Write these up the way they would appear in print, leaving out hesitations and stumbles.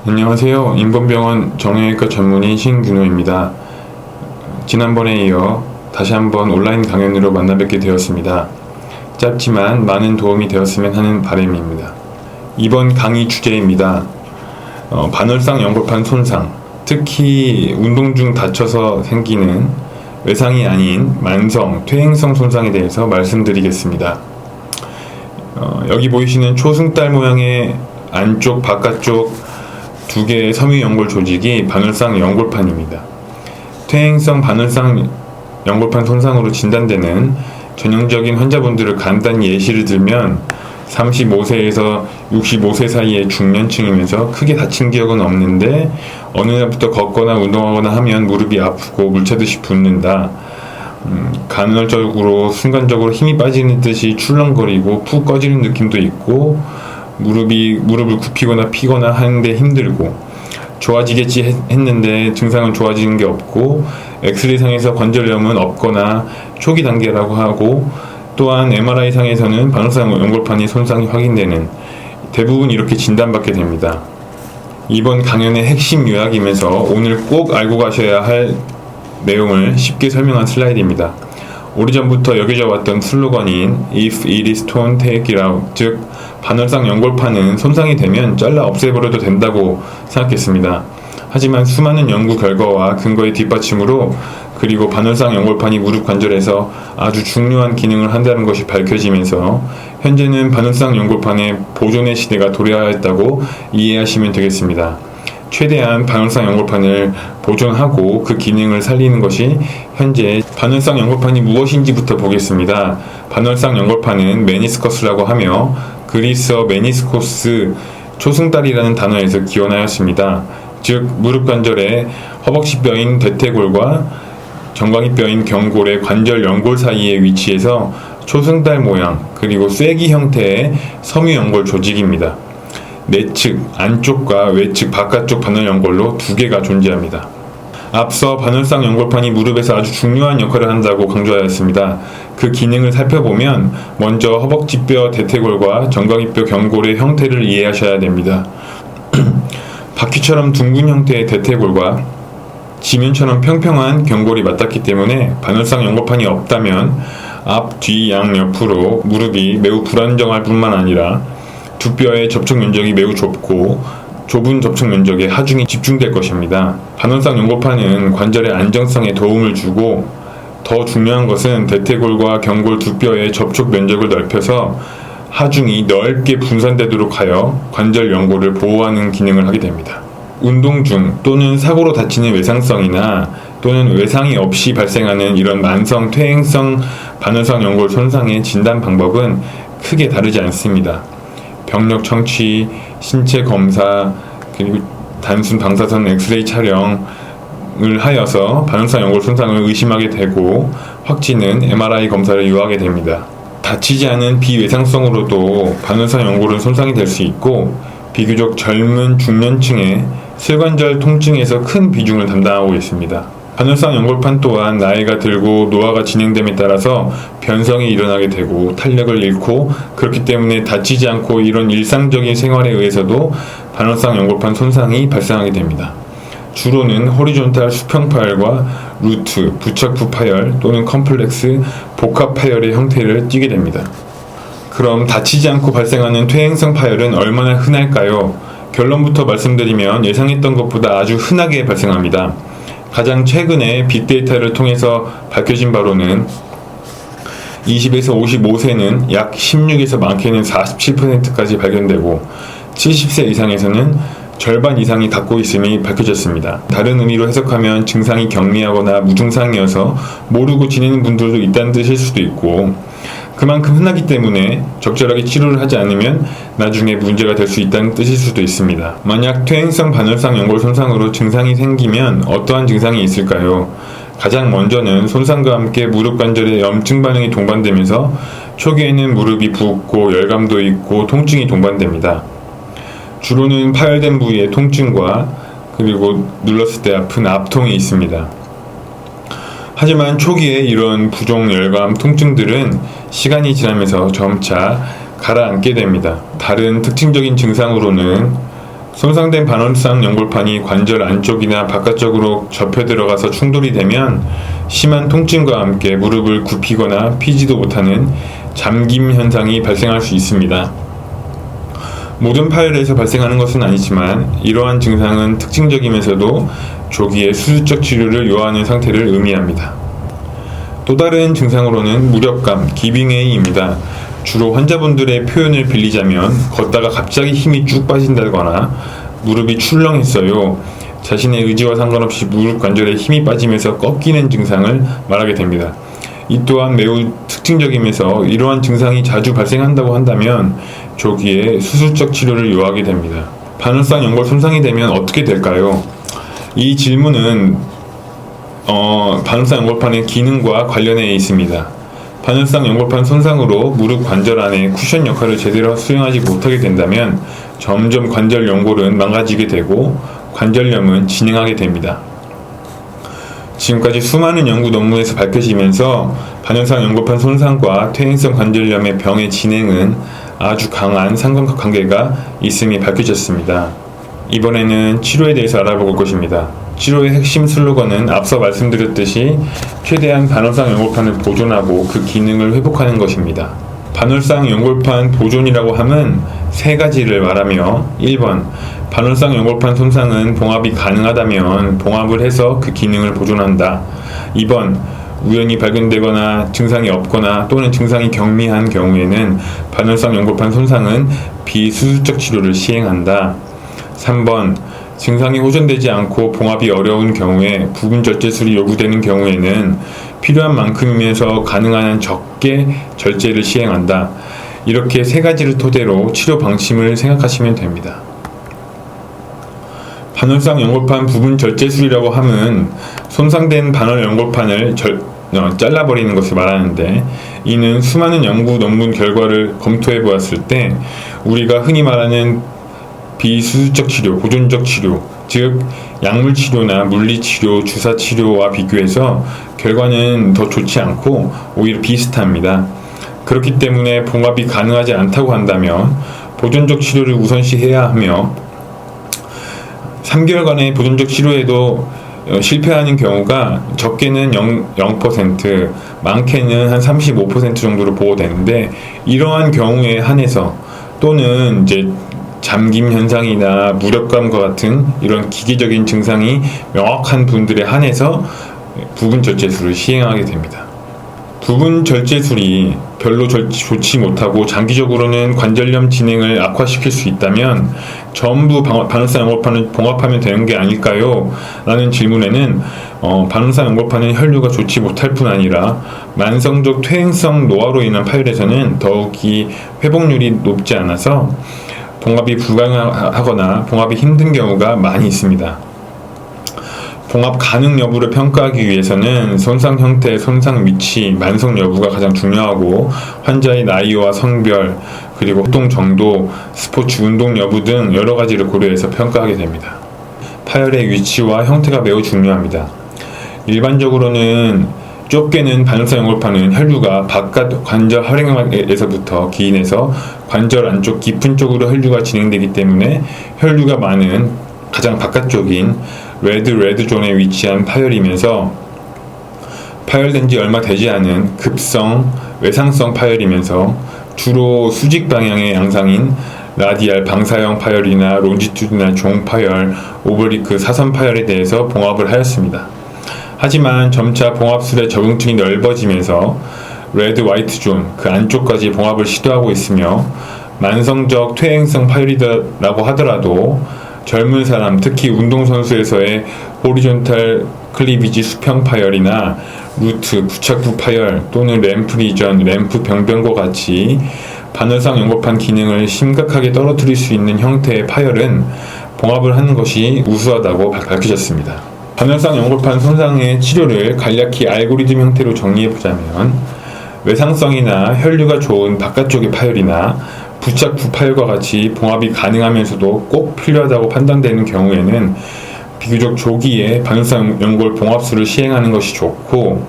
안녕하세요. 인범병원 정형외과 전문의 신균호입니다. 지난번에 이어 다시 한번 온라인 강연으로 만나 뵙게 되었습니다. 짧지만 많은 도움이 되었으면 하는 바람입니다. 이번 강의 주제입니다. 반월상 연골판 손상, 특히 운동 중 다쳐서 생기는 외상이 아닌 만성, 퇴행성 손상에 대해서 말씀드리겠습니다. 여기 보이시는 초승달 모양의 안쪽, 바깥쪽 두 개의 섬유연골 조직이 반월상 연골판입니다. 퇴행성 반월상 연골판 손상으로 진단되는 전형적인 환자분들을 간단히 예시를 들면 35세에서 65세 사이의 중년층이면서 크게 다친 기억은 없는데 어느 날부터 걷거나 운동하거나 하면 무릎이 아프고 물차듯이 붓는다. 간헐적으로 순간적으로 힘이 빠지는 듯이 출렁거리고 푹 꺼지는 느낌도 있고 무릎을 굽히거나 피거나 하는데 힘들고 좋아지겠지 했는데 증상은 좋아지는 게 없고 엑스레이상에서 관절염은 없거나 초기 단계라고 하고 또한 MRI상에서는 반월상 연골판이 손상이 확인되는 대부분 이렇게 진단받게 됩니다. 이번 강연의 핵심 요약이면서 오늘 꼭 알고 가셔야 할 내용을 쉽게 설명한 슬라이드입니다. 오래전부터 여겨져 왔던 슬로건인 If it is torn, take it out, 즉 반월상 연골판은 손상이 되면 잘라 없애버려도 된다고 생각했습니다. 하지만 수많은 연구 결과와 근거의 뒷받침으로 그리고 반월상 연골판이 무릎 관절에서 아주 중요한 기능을 한다는 것이 밝혀지면서 현재는 반월상 연골판의 보존의 시대가 도래하였다고 이해하시면 되겠습니다. 최대한 반월상 연골판을 보존하고 그 기능을 살리는 것이 현재 반월상 연골판이 무엇인지부터 보겠습니다. 반월상 연골판은 메니스커스라고 하며 그리스어 메니스코스 초승달이라는 단어에서 기원하였습니다. 즉 무릎 관절의 허벅지 뼈인 대퇴골과 정강이 뼈인 경골의 관절 연골 사이에 위치해서 초승달 모양 그리고 쐐기 형태의 섬유연골 조직입니다. 내측 안쪽과 외측 바깥쪽 반월연골로 두 개가 존재합니다. 앞서 반월상 연골판이 무릎에서 아주 중요한 역할을 한다고 강조하였습니다. 그 기능을 살펴보면 먼저 허벅지뼈 대퇴골과 정강이뼈 경골의 형태를 이해하셔야 됩니다. 바퀴처럼 둥근 형태의 대퇴골과 지면처럼 평평한 경골이 맞닿기 때문에 반월상 연골판이 없다면 앞, 뒤, 양 옆으로 무릎이 매우 불안정할 뿐만 아니라 두 뼈의 접촉 면적이 매우 좁고 좁은 접촉 면적에 하중이 집중될 것입니다. 반월상 연골판은 관절의 안정성에 도움을 주고 더 중요한 것은 대퇴골과 경골 두 뼈의 접촉 면적을 넓혀서 하중이 넓게 분산되도록 하여 관절 연골을 보호하는 기능을 하게 됩니다. 운동 중 또는 사고로 다치는 외상성이나 또는 외상이 없이 발생하는 이런 만성 퇴행성 반월상 연골 손상의 진단 방법은 크게 다르지 않습니다. 병력 청취, 신체 검사, 그리고 단순 방사선 엑스레이 촬영을 하여서 반월상 연골 손상을 의심하게 되고 확진은 MRI 검사를 요하게 됩니다. 다치지 않은 비외상성으로도 반월상 연골은 손상이 될 수 있고 비교적 젊은 중년층의 슬관절 통증에서 큰 비중을 담당하고 있습니다. 반월상 연골판 또한 나이가 들고 노화가 진행됨에 따라서 변성이 일어나게 되고 탄력을 잃고 그렇기 때문에 다치지 않고 이런 일상적인 생활에 의해서도 반월상 연골판 손상이 발생하게 됩니다. 주로는 호리존탈 수평 파열과 루트, 부착부 파열 또는 컴플렉스, 복합 파열의 형태를 띠게 됩니다. 그럼 다치지 않고 발생하는 퇴행성 파열은 얼마나 흔할까요? 결론부터 말씀드리면 예상했던 것보다 아주 흔하게 발생합니다. 가장 최근에 빅데이터를 통해서 밝혀진 바로는 20에서 55세는 약 16에서 많게는 47%까지 발견되고 70세 이상에서는 절반 이상이 닿고 있음이 밝혀졌습니다. 다른 의미로 해석하면 증상이 경미하거나 무증상이어서 모르고 지내는 분들도 있다는 뜻일 수도 있고 그만큼 흔하기 때문에 적절하게 치료를 하지 않으면 나중에 문제가 될 수 있다는 뜻일 수도 있습니다. 만약 퇴행성 반월상 연골 손상으로 증상이 생기면 어떠한 증상이 있을까요? 가장 먼저는 손상과 함께 무릎 관절에 염증 반응이 동반되면서 초기에는 무릎이 붓고 열감도 있고 통증이 동반됩니다. 주로는 파열된 부위의 통증과 그리고 눌렀을 때 아픈 압통이 있습니다. 하지만 초기에 이런 부종, 열감, 통증들은 시간이 지나면서 점차 가라앉게 됩니다. 다른 특징적인 증상으로는 손상된 반월상 연골판이 관절 안쪽이나 바깥쪽으로 접혀 들어가서 충돌이 되면 심한 통증과 함께 무릎을 굽히거나 피지도 못하는 잠김 현상이 발생할 수 있습니다. 모든 파열에서 발생하는 것은 아니지만 이러한 증상은 특징적이면서도 조기에 수술적 치료를 요하는 상태를 의미합니다. 또 다른 증상으로는 무력감, 기빙웨이입니다. 주로 환자분들의 표현을 빌리자면 걷다가 갑자기 힘이 쭉 빠진다거나 무릎이 출렁했어요. 자신의 의지와 상관없이 무릎 관절에 힘이 빠지면서 꺾이는 증상을 말하게 됩니다. 이 또한 매우 특징적이면서 이러한 증상이 자주 발생한다고 한다면 조기에 수술적 치료를 요하게 됩니다. 반월상 연골 손상이 되면 어떻게 될까요? 이 질문은 반월상 연골판의 기능과 관련해 있습니다. 반월상 연골판 손상으로 무릎 관절 안에 쿠션 역할을 제대로 수행하지 못하게 된다면 점점 관절 연골은 망가지게 되고 관절염은 진행하게 됩니다. 지금까지 수많은 연구 논문에서 밝혀지면서 반월상 연골판 손상과 퇴행성 관절염의 병의 진행은 아주 강한 상관관계가 있음이 밝혀졌습니다. 이번에는 치료에 대해서 알아볼 것입니다. 치료의 핵심 슬로건은 앞서 말씀드렸듯이 최대한 반월상 연골판을 보존하고 그 기능을 회복하는 것입니다. 반월상 연골판 보존이라고 함은 세 가지를 말하며 1번 반월상 연골판 손상은 봉합이 가능하다면 봉합을 해서 그 기능을 보존한다. 2번 우연히 발견되거나 증상이 없거나 또는 증상이 경미한 경우에는 반월상 연골판 손상은 비수술적 치료를 시행한다. 3번 증상이 호전되지 않고 봉합이 어려운 경우에 부분 절제술이 요구되는 경우에는 필요한 만큼이면서 가능한 한 적게 절제를 시행한다. 이렇게 세 가지를 토대로 치료 방침을 생각하시면 됩니다. 반월상 연골판 부분 절제술이라고 함은 손상된 반월 연골판을 잘라버리는 것을 말하는데, 이는 수많은 연구 논문 결과를 검토해 보았을 때 우리가 흔히 말하는 비수술적 치료, 보존적 치료, 즉 약물 치료나 물리 치료, 주사 치료와 비교해서 결과는 더 좋지 않고 오히려 비슷합니다. 그렇기 때문에 봉합이 가능하지 않다고 한다면 보존적 치료를 우선시해야 하며 3개월간의 보존적 치료에도 실패하는 경우가 적게는 0%, 많게는 한 35% 정도로 보고되는데, 이러한 경우에 한해서 또는 이제 잠김 현상이나 무력감과 같은 이런 기계적인 증상이 명확한 분들에 한해서 부분 절제술을 시행하게 됩니다. 부분 절제술이 별로 좋지 못하고 장기적으로는 관절염 진행을 악화시킬 수 있다면 전부 반월상 연골판을 봉합하면 되는 게 아닐까요? 라는 질문에는 반월상 연골판은 혈류가 좋지 못할 뿐 아니라 만성적 퇴행성 노화로 인한 파열에서는 더욱이 회복률이 높지 않아서 봉합이 불가능하거나 봉합이 힘든 경우가 많이 있습니다. 봉합 가능 여부를 평가하기 위해서는 손상 형태, 손상 위치, 만성 여부가 가장 중요하고 환자의 나이와 성별, 그리고 활동 정도, 스포츠 운동 여부 등 여러 가지를 고려해서 평가하게 됩니다. 파열의 위치와 형태가 매우 중요합니다. 일반적으로는 좁게는 반월상 연골판은 혈류가 바깥 관절 활액에서부터 기인해서 관절 안쪽 깊은 쪽으로 혈류가 진행되기 때문에 혈류가 많은 가장 바깥쪽인 레드 존에 위치한 파열이면서 파열된 지 얼마 되지 않은 급성 외상성 파열이면서 주로 수직 방향의 양상인 라디알 방사형 파열이나 론지튜드나 종 파열, 오블리크 사선 파열에 대해서 봉합을 하였습니다. 하지만 점차 봉합술의 적응층이 넓어지면서 레드 화이트 존 그 안쪽까지 봉합을 시도하고 있으며, 만성적 퇴행성 파열이라고 하더라도 젊은 사람, 특히 운동선수에서의 호리존탈 클리비지 수평 파열이나 루트, 부착부 파열 또는 램프 리전, 램프 병변과 같이 반월상 연골판 기능을 심각하게 떨어뜨릴 수 있는 형태의 파열은 봉합을 하는 것이 우수하다고 밝혀졌습니다. 반월상 연골판 손상의 치료를 간략히 알고리즘 형태로 정리해보자면, 외상성이나 혈류가 좋은 바깥쪽의 파열이나 부착부 파열과 같이 봉합이 가능하면서도 꼭 필요하다고 판단되는 경우에는 비교적 조기에 반월상 연골 봉합술을 시행하는 것이 좋고,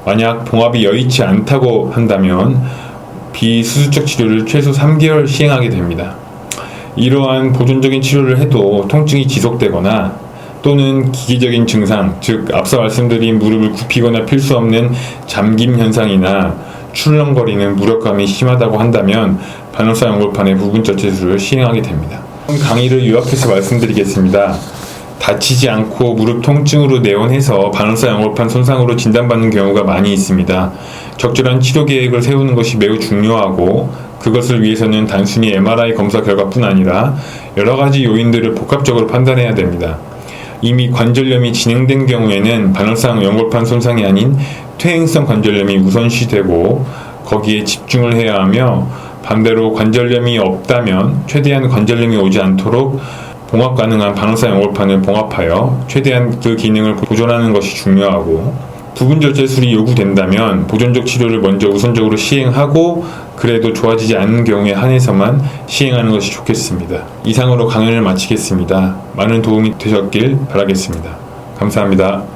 만약 봉합이 여의치 않다고 한다면 비수술적 치료를 최소 3개월 시행하게 됩니다. 이러한 보존적인 치료를 해도 통증이 지속되거나 또는 기계적인 증상, 즉 앞서 말씀드린 무릎을 굽히거나 필 수 없는 잠김 현상이나 출렁거리는 무력감이 심하다고 한다면 반월사 연골판의 부분 절제술을 시행하게 됩니다. 강의를 요약해서 말씀드리겠습니다. 다치지 않고 무릎 통증으로 내원해서 반월사 연골판 손상으로 진단받는 경우가 많이 있습니다. 적절한 치료 계획을 세우는 것이 매우 중요하고 그것을 위해서는 단순히 MRI 검사 결과뿐 아니라 여러 가지 요인들을 복합적으로 판단해야 됩니다. 이미 관절염이 진행된 경우에는 반월상 연골판 손상이 아닌 퇴행성 관절염이 우선시되고 거기에 집중을 해야 하며 반대로 관절염이 없다면 최대한 관절염이 오지 않도록 봉합 가능한 반월사 연골판을 봉합하여 최대한 그 기능을 보존하는 것이 중요하고 부분 절제술이 요구된다면 보존적 치료를 먼저 우선적으로 시행하고 그래도 좋아지지 않는 경우에 한해서만 시행하는 것이 좋겠습니다. 이상으로 강연을 마치겠습니다. 많은 도움이 되셨길 바라겠습니다. 감사합니다.